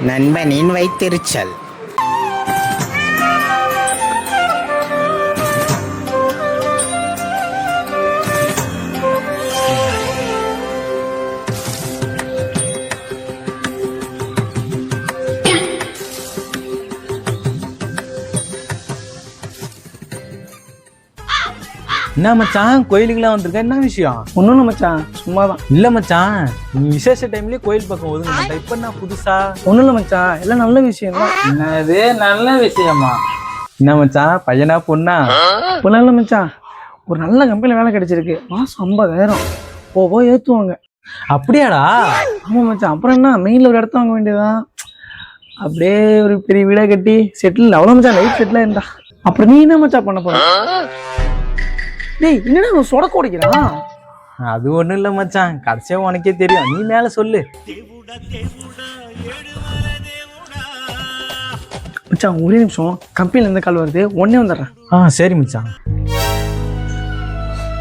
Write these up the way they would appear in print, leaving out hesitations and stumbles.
நண்பனின் வைத்திருச்சல். என்ன மச்சான் கோயிலுக்குலாம் வந்திருக்க, என்ன விஷயம்? ஒன்றும் இல்லை மச்சான், சும்மா தான். இல்ல மச்சான், நீ விசேஷ டைம்லயே கோயில் பக்கம் ஒதுங்க மாட்டேன். இப்ப நான் புதுசா ஒன்றும் இல்லை மச்சான், எல்லாம் நல்ல விஷயம் தான். என்னது நல்ல விஷயமா? என்ன மச்சான், பையனா பொண்ணா? இப்போலாம் இல்லை மச்சான், ஒரு நல்ல கம்பெனியில் வேலை கிடைச்சிருக்கு. மாதம் 50,000 போக ஏற்றுவாங்க. அப்படியாடா? ஆமாம் மச்சான். அப்புறம் என்ன, மெயினில் ஒரு இடத்த வாங்க வேண்டியதுதான். அப்படியே ஒரு பெரிய வீடாக கட்டி செட்டில், அவ்வளோ மச்சான், லைஃப் செட்டில் இருந்தா. அப்புறம் நீ என்ன மச்சான் பண்ண போற? டேய், என்னடா சொடக்கு உடைக்கிறான்? அது ஒண்ணும் இல்ல மச்சான், கடைசியா உனக்கே தெரியும், நீ மேல சொல்லு. மச்சான் ஒரே நிமிஷம், கம்பெனில இருந்து கால் வருது, உடனே வந்துடுறேன். சரி மச்சான்.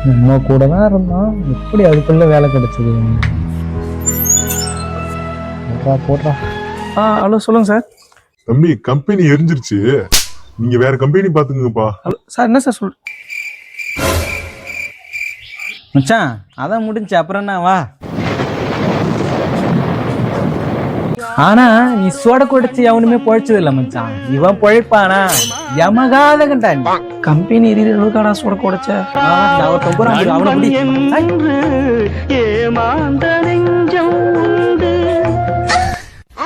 நம்ம கூட தான் இருந்தோம், எப்படி அதுக்குள்ள வேலை கிடைச்சது? போடுறா. ஹலோ, சொல்லுங்க சார். தம்பி, கம்பெனி எரிஞ்சிருச்சு, நீங்க வேற கம்பெனி பாத்துங்கப்பா. ஹலோ சார், என்ன சார் சொல்? மச்சான் அதான் முடிஞ்சு, அப்புறம் என்ன வா. ஆனா நீ சோட குடிச்சு எவனுமே பொழைச்சது இல்ல மச்சான், இவன் பொழைப்பானா? யமகாத கண்டான். கம்பெனி எரியுற அளவுக்காடா சொடக்கு உடைச்ச? அவனை